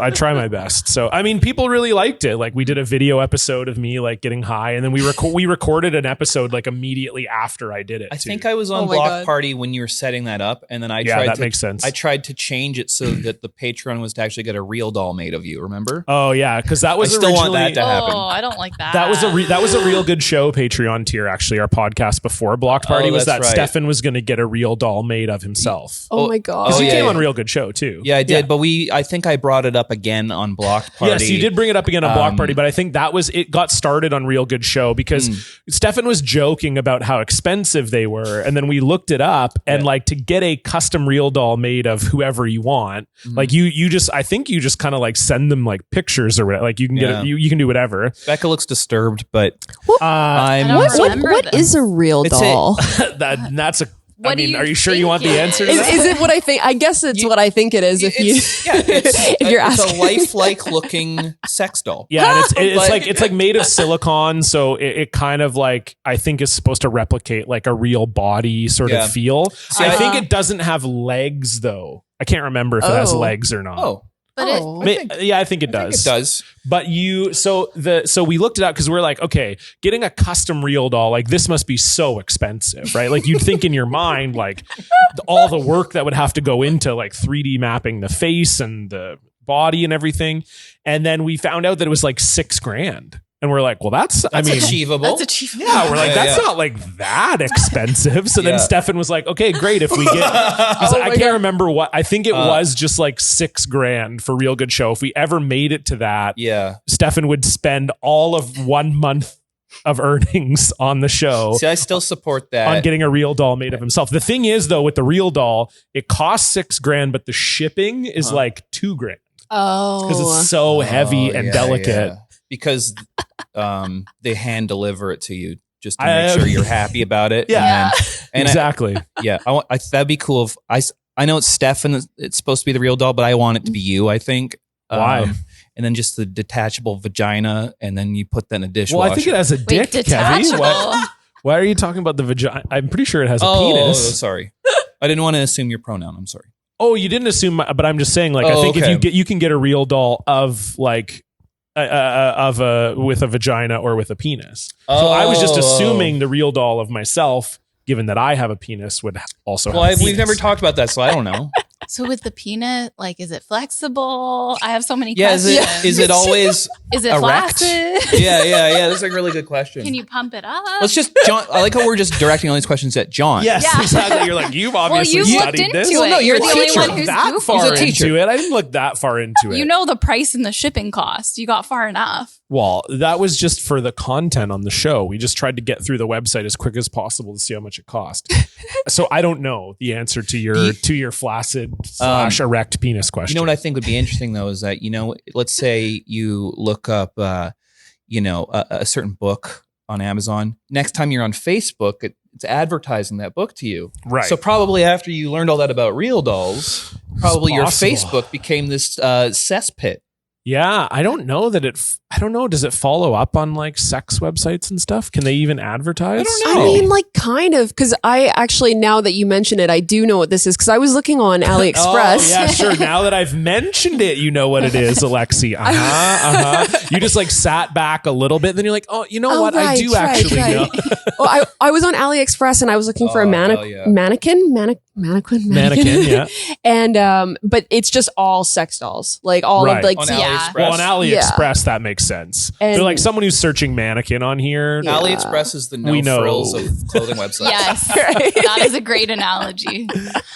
I try my best. So, I mean, people really liked it. Like we did a video episode of me like getting high, and then we recorded an episode like immediately after I did it. I think I was on Block Party when you were setting that up, and then that makes sense. I tried to change it so that the Patreon was to actually get a real doll made of you. Remember? Oh yeah, because that was I still want that to happen. Oh, I don't like that. That was a real good show Patreon tier. Actually, our podcast before Block Party was that Stefan was going to get a real doll made of himself. Oh my god! Because he came on Real Good Show too. Yeah, I did. But I think I brought it up again on Block Party. Yes, you did bring it up again on Block Party, but I think it got started on Real Good Show because Stefan was joking about how expensive they were, and then we looked it up, and like to get a custom real doll made of whoever you want, like I think you just kind of like send them like pictures or whatever. Like you can get you can do whatever. Becca looks disturbed, but what is a real doll? That's a. Are you sure you want the answer to that? Is it what I think? I guess it's what I think it is. If you're asking, it's a lifelike looking sex doll. Yeah, and it's like made of silicone, so it kind of like I think is supposed to replicate like a real body sort of feel. I think it doesn't have legs though. I can't remember if it has legs or not. Oh. But I think it does. It does. But so we looked it up because we're like, okay, getting a custom real doll, like this must be so expensive, right? Like you'd think in your mind, like all the work that would have to go into like 3D mapping the face and the body and everything. And then we found out that it was like $6,000. And we're like, well, that's achievable. That's achievable. Yeah, we're like, that's not like that expensive. So then Stefan was like, okay, great. If we get, I can't remember what, I think it was just like $6,000 for Real Good Show. If we ever made it to that, Stefan would spend all of 1 month of earnings on the show. See, I still support that. On getting a real doll made of himself. The thing is though, with the real doll, it costs $6,000, but the shipping is like $2,000. Oh. Because it's so heavy and delicate. Yeah. Because they hand deliver it to you just to make sure you're happy about it. Yeah, and exactly. That'd be cool. If I know it's Stefan. It's supposed to be the real doll, but I want it to be you. I think. Why? And then just the detachable vagina, and then you put that in a dishwasher. Well, I think it has a dick, Kevvy. Why are you talking about the vagina? I'm pretty sure it has a penis. Oh, sorry. I didn't want to assume your pronoun. I'm sorry. Oh, you didn't assume, but I'm just saying, like, I think if you can get a real doll of like. With a vagina or with a penis. So I was just assuming the real doll of myself, given that I have a penis, would also have a penis. We've never talked about that, so I don't know. So with the penis, like, is it flexible? I have so many questions. Is it always is it erect? flaccid? Yeah. That's a really good question. Can you pump it up? Let's just, John, I like how we're just directing all these questions at John. Yes, exactly. You're like, you've obviously studied this. Well, no, you're the only one who's that far into it. I didn't look that far into it. You know the price and the shipping cost. You got far enough. Well, that was just for the content on the show. We just tried to get through the website as quick as possible to see how much it cost. So I don't know the answer to your flaccid / erect penis question. You know what I think would be interesting though is that, let's say you look up, a certain book on Amazon. Next time you're on Facebook, it's advertising that book to you. Right. So probably after you learned all that about real dolls, probably your Facebook became this cesspit. Yeah, I don't know that I don't know. Does it follow up on like sex websites and stuff? Can they even advertise? I don't know. I mean, like kind of, because I actually, now that you mention it, I do know what this is because I was looking on AliExpress. Oh, yeah, sure. Now that I've mentioned it, you know what it is, Alexi. You just like sat back a little bit, then you're like, oh, you know what? I do actually know. Well, I was on AliExpress and I was looking for a mannequin. Yeah. And but it's just all sex dolls, like all of like on AliExpress. Well, on AliExpress that makes sense. And they're like someone who's searching mannequin on here. Yeah. AliExpress is the frills of clothing websites. Yes, that is a great analogy.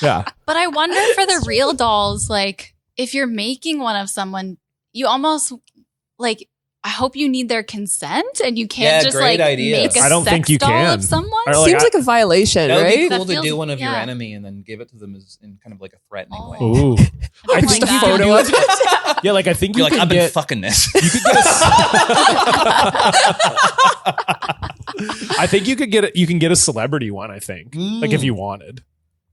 Yeah, but I wonder for the real dolls, like if you're making one of someone, you almost like. I hope you need their consent and you can't just like make a sex doll of someone. Seems like a violation, that right? Would be cool to do one of your enemy and then give it to them in kind of like a threatening way. Ooh. I just a photo of it. Yeah, like I think you're like, I've been fucking this. You could get I think you can get a celebrity one, I think. Like if you wanted.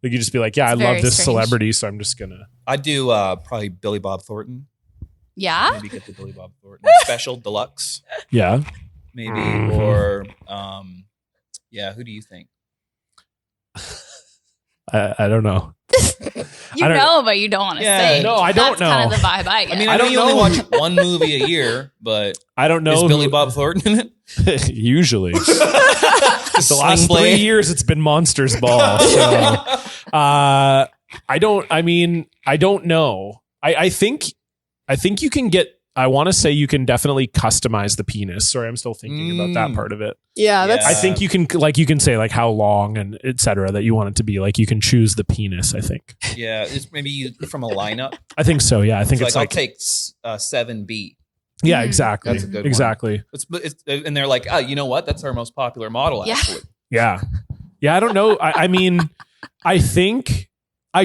Like you just be like, yeah, I love this celebrity, so I'm just gonna. I'd do probably Billy Bob Thornton. Yeah. Maybe get the Billy Bob Thornton special deluxe. Yeah. Maybe or who do you think? I don't know. But you don't want to say. No, I don't know. That's kind of the vibe I get. I mean, I know you only watch one movie a year, but I don't know. Is Billy Bob Thornton in it? Usually. The last 3 years, it's been Monsters Ball. So, I don't know. I think you can get. I want to say you can definitely customize the penis. Sorry, I'm still thinking about that part of it. Yeah, that's. I think you can say like how long and etc. that you want it to be. Like you can choose the penis. I think. Yeah, it's maybe from a lineup. I think so. Yeah, I think it's I'll take 7B. Yeah, exactly. That's a good exactly. One. And they're like, oh, you know what? That's our most popular model. Actually. Yeah. I don't know. I mean, I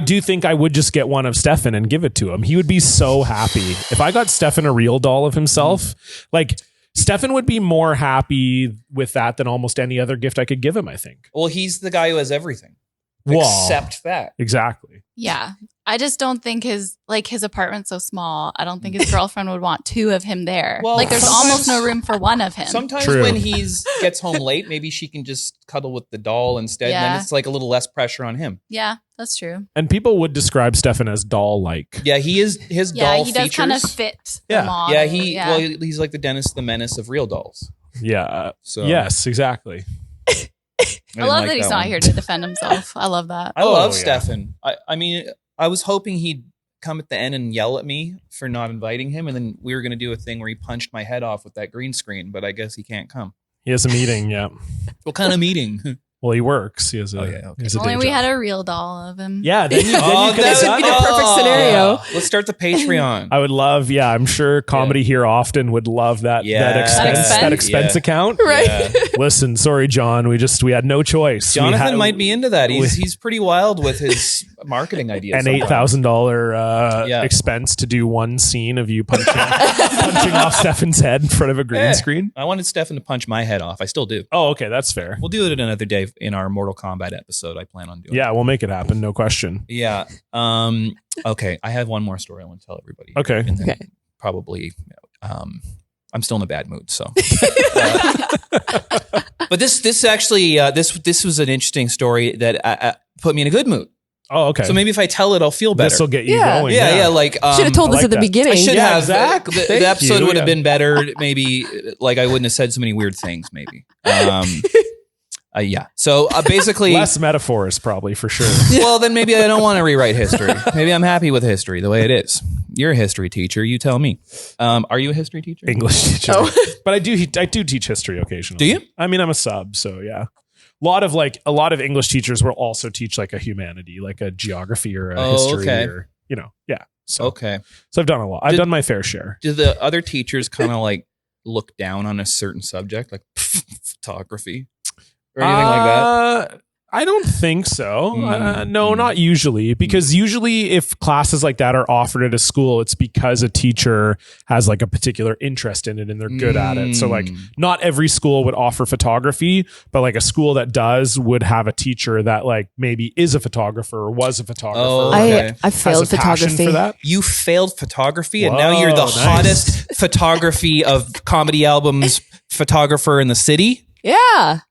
do think I would just get one of Stefan and give it to him. He would be so happy. If I got Stefan a real doll of himself, like Stefan would be more happy with that than almost any other gift I could give him, I think. Well, he's the guy who has everything. Well, except that. Exactly. Yeah. I just don't think his apartment's so small. I don't think his girlfriend would want two of him there. Well, like there's almost no room for one of him. Sometimes when he gets home late, maybe she can just cuddle with the doll instead. Yeah. And then it's like a little less pressure on him. Yeah, that's true. And people would describe Stefan as doll-like. Yeah, he is. His doll he does features kind of fit. Yeah. The model. Yeah, he's like the Dennis the Menace of real dolls. Yeah. So yes, exactly. I love that he's not here to defend himself. I love that. I love Stefan. I mean, I was hoping he'd come at the end and yell at me for not inviting him, and then we were going to do a thing where he punched my head off with that green screen, but I guess he can't come. He has a meeting, yeah. What kind of meeting? Well, he works. He has a, Only we had a real doll of him. Yeah, then you could have done the perfect scenario. Let's start the Patreon. I would love, I'm sure Comedy Here Often would love that expense account. Right. Yeah. Listen, sorry, John. We had no choice. Jonathan might be into that. He's pretty wild with his marketing ideas. An $8,000 expense to do one scene of you punching off Stefan's head in front of a green screen. I wanted Stefan to punch my head off. I still do. Oh, okay. That's fair. We'll do it another day in our Mortal Kombat episode. I plan on doing. Yeah, we'll make it happen. No question. Yeah. Okay. I have one more story I want to tell everybody. Okay. And then probably, I'm still in a bad mood. So, but this actually, this was an interesting story that put me in a good mood. Oh, okay. So maybe if I tell it, I'll feel better. This will get you going. Yeah. Like, should have told us at the beginning. I should have. Exactly. The episode would have been better. Maybe like I wouldn't have said so many weird things. Maybe. Yeah. So basically, less metaphors, probably for sure. Well, then maybe I don't want to rewrite history. Maybe I'm happy with history the way it is. You're a history teacher. You tell me. Are you a history teacher? English teacher. Oh. But I do teach history occasionally. Do you? I mean, I'm a sub, so yeah. A lot of English teachers will also teach like a humanity, like a geography or a history, or yeah. So So I've done a lot. I've done my fair share. Do the other teachers kind of like look down on a certain subject, like photography? Or anything like that? I don't think so. No, not usually. Because usually if classes like that are offered at a school, it's because a teacher has like a particular interest in it and they're good at it. So like not every school would offer photography, but like a school that does would have a teacher that like maybe is a photographer or was a photographer. Oh, okay. I failed photography. For that. You failed photography and now you're the hottest photography of comedy albums photographer in the city? Yeah.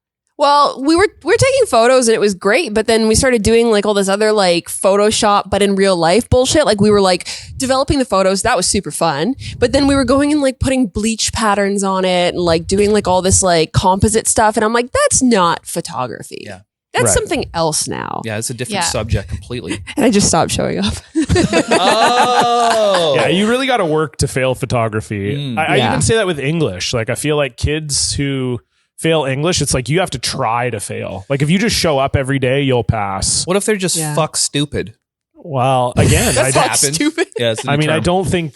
Well, we were taking photos and it was great, but then we started doing like all this other like Photoshop, but in real life bullshit. Like we were like developing the photos. That was super fun. But then we were going and like putting bleach patterns on it and like doing like all this like composite stuff. And I'm like, that's not photography. Yeah. That's something else now. Yeah, it's a different subject completely. And I just stopped showing up. Oh. Yeah, you really got to work to fail photography. I even say that with English. Like I feel like kids who fail English, it's like you have to try to fail. Like if you just show up every day, you'll pass. What if they're just fuck stupid? Well, again, that's fuck stupid. Yeah, I mean, I think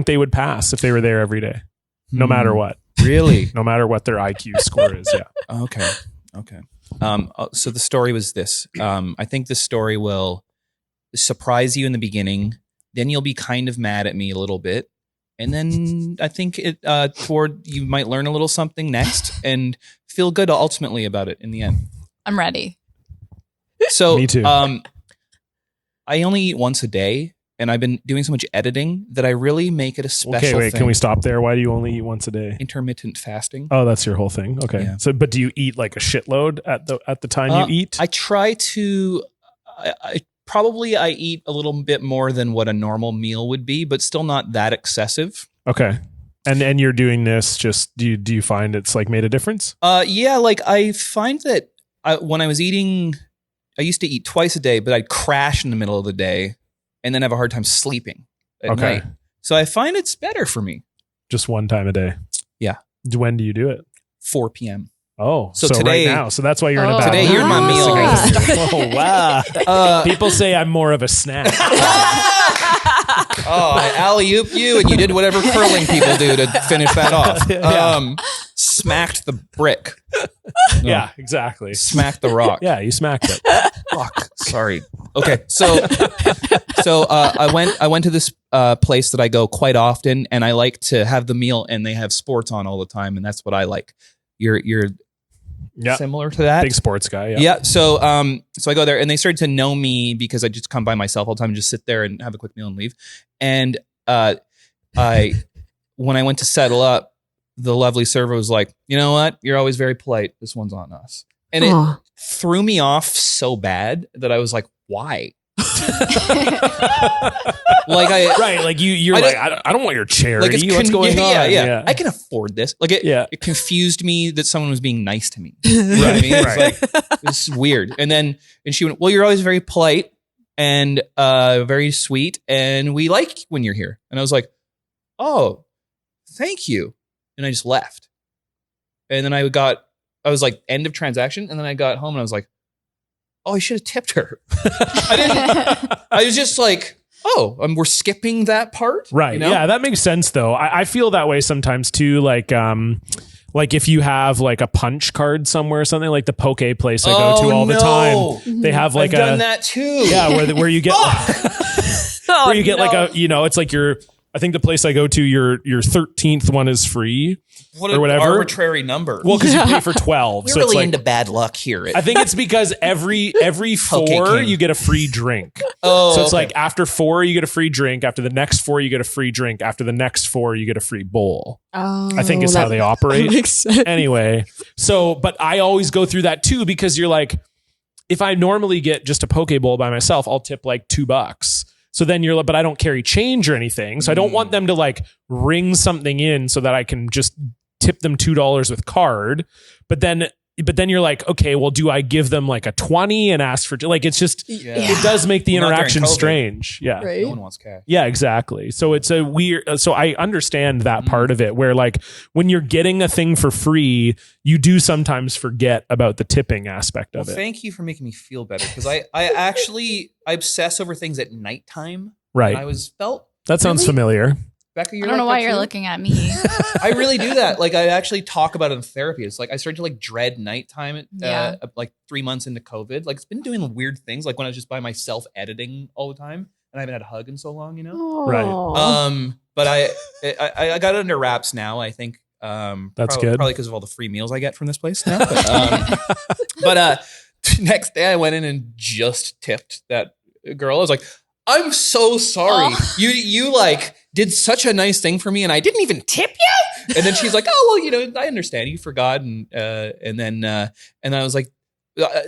they would pass if they were there every day, no matter what. Really? No matter what their IQ score is. Yeah. Okay. So the story was this. I think the story will surprise you in the beginning. Then you'll be kind of mad at me a little bit. And then I think you might learn a little something next and feel good ultimately about it in the end. I'm ready. So me too. I only eat once a day. and I've been doing so much editing that I really make it a special thing. Can we stop there? Why do you only eat once a day? Intermittent fasting. Oh, that's your whole thing. Okay. Yeah. So, but do you eat like a shitload at the time you eat? I try to. I eat a little bit more than what a normal meal would be, but still not that excessive. Okay. And you're doing this just do you find it's like made a difference? Yeah, like I find that when I was eating, I used to eat twice a day, but I'd crash in the middle of the day and then have a hard time sleeping at night. So I find it's better for me. Just one time a day. Yeah. When do you do it? 4 p.m. Oh, so today, right now. So that's why you're in a bad today mood. You're in my meal. Oh, wow. People say I'm more of a snack. I alley-ooped you and you did whatever curling people do to finish that off. Smacked the brick. No. Yeah, exactly. Smacked the rock. Yeah, you smacked it. Fuck. Sorry. Okay, so I went to this place that I go quite often, and I like to have the meal, and they have sports on all the time, and that's what I like. You're similar to that. Big sports guy. Yeah. Yeah. So I go there, and they started to know me because I just come by myself all the time and just sit there and have a quick meal and leave. And when I went to settle up, the lovely server was like, "You know what? You're always very polite. This one's on us." And it threw me off so bad that I was like, "Why?" You're like, I don't want your charity. What's going on? Yeah. I can afford this. Like it confused me that someone was being nice to me. You know what I mean? It's like, this is weird. And she went, "Well, you're always very polite and very sweet, and we like when you're here." And I was like, "Oh, thank you." And I just left. And then I was like, end of transaction. And then I got home and I was like, "Oh, I should have tipped her." I was just like, "Oh, we're skipping that part." Right. You know? Yeah, that makes sense though. I feel that way sometimes too. Like if you have like a punch card somewhere or something, like the poke place I go to all the time. They have like I've done that too. Yeah, where you get like a, it's like I think the place I go to, your 13th one is free or whatever. Arbitrary number. Well, because you pay for 12. We're really into bad luck here. I think it's because every 4 you get a free drink. So it's like after 4 you get a free drink. After the next 4 you get a free drink. After the next 4 you get a free bowl. I think is how they operate. Makes sense. Anyway, but I always go through that too because you're like, if I normally get just a poke bowl by myself, I'll tip like $2. So then you're like, but I don't carry change or anything. So I don't want them to like ring something in so that I can just tip them $2 with card. But then you're like, okay, well, do I give them like a 20 and ask for, like, it's just, it does make the interaction strange. Yeah. Right? No one wants cash. Yeah, exactly. So it's a weird, so I understand that part of it where like when you're getting a thing for free, you do sometimes forget about the tipping aspect of it. Thank you for making me feel better. Cause I obsess over things at nighttime. Right. That sounds familiar. Becca, I don't know why you're looking at me. I really do that. Like I actually talk about it in therapy. It's like I started to like dread nighttime like 3 months into COVID. Like it's been doing weird things. Like when I was just by myself editing all the time and I haven't had a hug in so long, Right. But I got it under wraps now. I think that's good. Probably because of all the free meals I get from this place now. But next day I went in and just tipped that girl. I was like, "I'm so sorry. You like did such a nice thing for me and I didn't even tip you." And then she's like, "Oh, well, I understand. You forgot." And then I was like,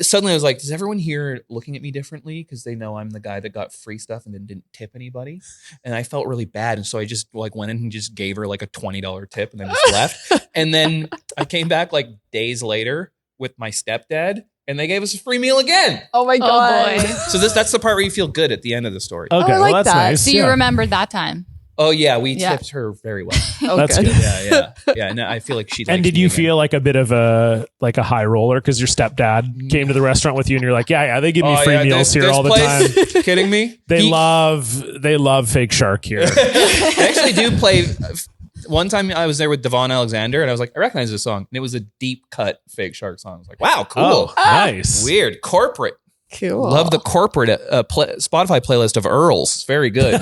suddenly I was like, "Does everyone here looking at me differently? Because they know I'm the guy that got free stuff and then didn't tip anybody." And I felt really bad. And so I just like went in and just gave her like a $20 tip and then just left. And then I came back like days later with my stepdad. And they gave us a free meal again. Oh my God. Oh boy. So that's the part where you feel good at the end of the story. Okay, I like well, that's that. nice. So you remembered that time. Oh yeah, we tipped her very well. That's good. Yeah. No, I feel like she. And did you feel like a bit of a high roller because your stepdad came to the restaurant with you and you're like, yeah, they give me free meals here all the time. Kidding me? They love Fake Shark here. They actually do play. One time I was there with Devon Alexander and I was like, I recognize this song. And it was a deep cut Fake Shark song. I was like, wow, cool. Oh, nice. Weird. Corporate. Cool. Love the corporate Spotify playlist of Earls. Very good.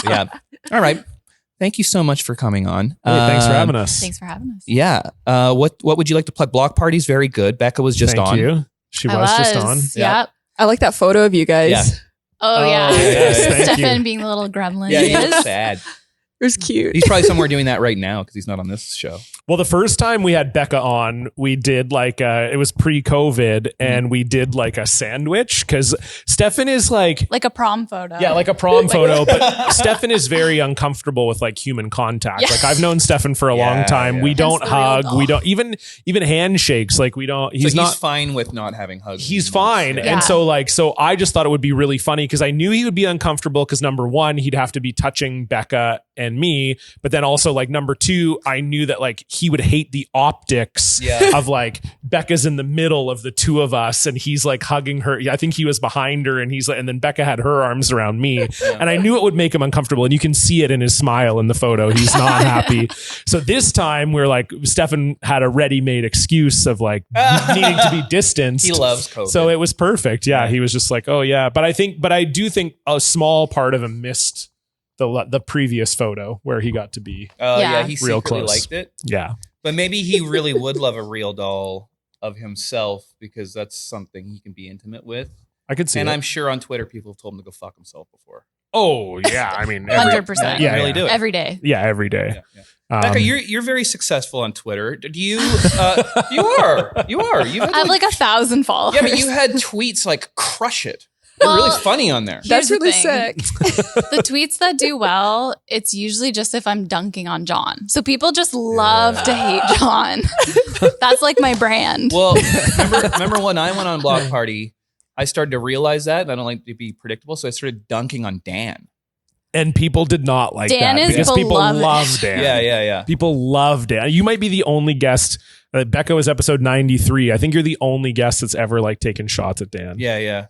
Yeah. All right. Thank you so much for coming on. Hey, thanks for having us. Thanks for having us. Yeah. What would you like to plug? Block Party's very good. Becca was just on. Thank you. She was just on. Yep. I like that photo of you guys. Yeah. Oh, yeah. Yes, thank Stefan you. being the little gremlin. Yeah, he he looks is. sad. It was cute. He's probably somewhere doing that right now because he's not on this show. Well, the first time we had Becca on, we did like it was pre-COVID, and we did like a sandwich because Stefan is like a prom photo. Yeah, like a prom photo. But Stefan is very uncomfortable with like human contact. Yeah. Like I've known Stefan for a long time. Yeah. We don't Hence the hug. real We don't even handshakes. Like we don't. He's not. He's fine with not having hugs. He's fine. Yeah. And so I just thought it would be really funny because I knew he would be uncomfortable because number one, he'd have to be touching Becca and me. But then also like number two, I knew that like he would hate the optics of like Becca's in the middle of the two of us and he's like hugging her. I think he was behind her and he's like, and then Becca had her arms around me. And I knew it would make him uncomfortable. And you can see it in his smile in the photo. He's not happy. So this time we're like, Stefan had a ready-made excuse of like needing to be distanced. He loves COVID. So it was perfect. Yeah. He was just like, oh yeah. But I do think a small part of him missed the previous photo where he got to be. Oh Yeah. he Real secretly close. liked it. Yeah. But maybe he really would love a real doll of himself because that's something he can be intimate with. I could see And it. I'm sure on Twitter people have told him to go fuck himself before. Oh yeah. I mean, 100%. Yeah, really yeah. do it. Every day. Yeah, every day. Yeah, yeah. Becca, you're very successful on Twitter. Do you? You are. You've had I have like 1,000 followers. yeah, but you had tweets like crush it. You're Well, really funny on there. That's Here's the really thing. sick. The tweets that do well, it's usually just if I'm dunking on John. So people just love to hate John. That's like my brand. Well, remember when I went on Block Party, I started to realize that, and I don't like to be predictable, so I started dunking on Dan. And people did not like Dan that is because people beloved. love Dan. Yeah. People love Dan. You might be the only guest. Becca was episode 93. I think you're the only guest that's ever like taken shots at Dan. Yeah.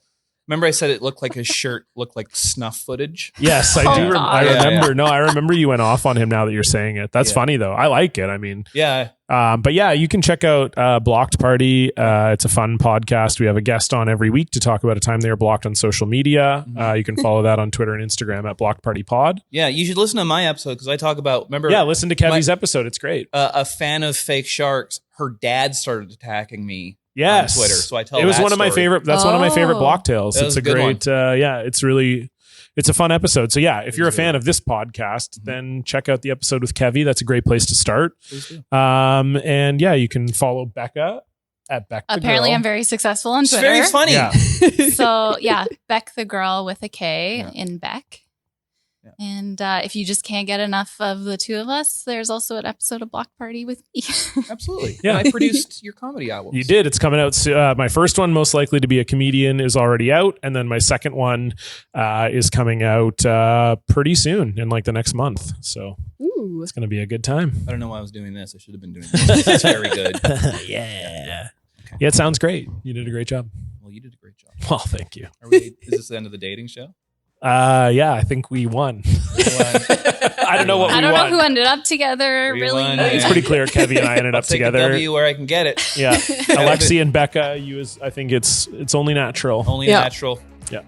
Remember I said it looked like his shirt looked like snuff footage? Yes, I Oh, do. God. I remember. Yeah. No, I remember you went off on him now that you're saying it. That's funny though. I like it. I mean, Yeah. but yeah, you can check out Blocked Party. It's a fun podcast. We have a guest on every week to talk about a time they were blocked on social media. You can follow that on Twitter and Instagram at Blocked Party Pod. Yeah, you should listen to my episode because I talk about, remember, Yeah, listen to Kevvy's episode. It's great. a fan of fake sharks, her dad started attacking me Yes, on Twitter. So I tell it was that one of my story. favorite. That's one of my favorite Oh. block tales. That It's was a a good great. It's a fun episode. So yeah, if you're a fan of this podcast, Mm-hmm. then check out the episode with Kevvy. That's a great place to start. Please do. And yeah, you can follow Becca at Beck. the Apparently, Girl. I'm very successful on It's Twitter. very funny. Yeah. So yeah, Beck the Girl with a K Yeah. in Beck. Yeah. And if you just can't get enough of the two of us, there's also an episode of Block Party with me. Absolutely. Yeah. And I produced your comedy albums. You did. It's coming out. My first one, most likely to be a comedian, is already out, and then my second one is coming out pretty soon, in like the next month. So Ooh. it's going to be a good time. I don't know why I was doing this. I should have been doing this. It's very good. Yeah. Yeah, it sounds great. You did a great job. Well, you did a great job. Well, thank you. Is this the end of the dating show? Yeah, I think we won. I don't know what I we don't won. know who ended up together. We Really, won, It's pretty clear. Kevvy and I ended I'll up take a together. W where I can get it. Yeah, Alexi and Becca. I think it's only natural. Only Yeah. natural. That's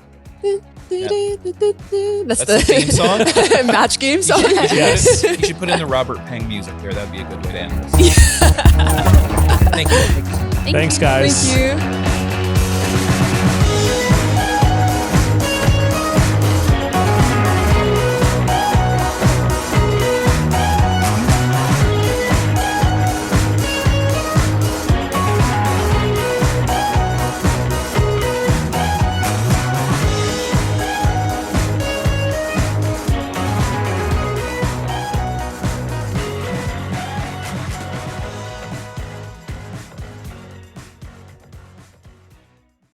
the theme song? Match game song. Yes. You should put in the Robert Peng music there. That'd be a good way to end this. Thank you. Thanks, guys. Thank you.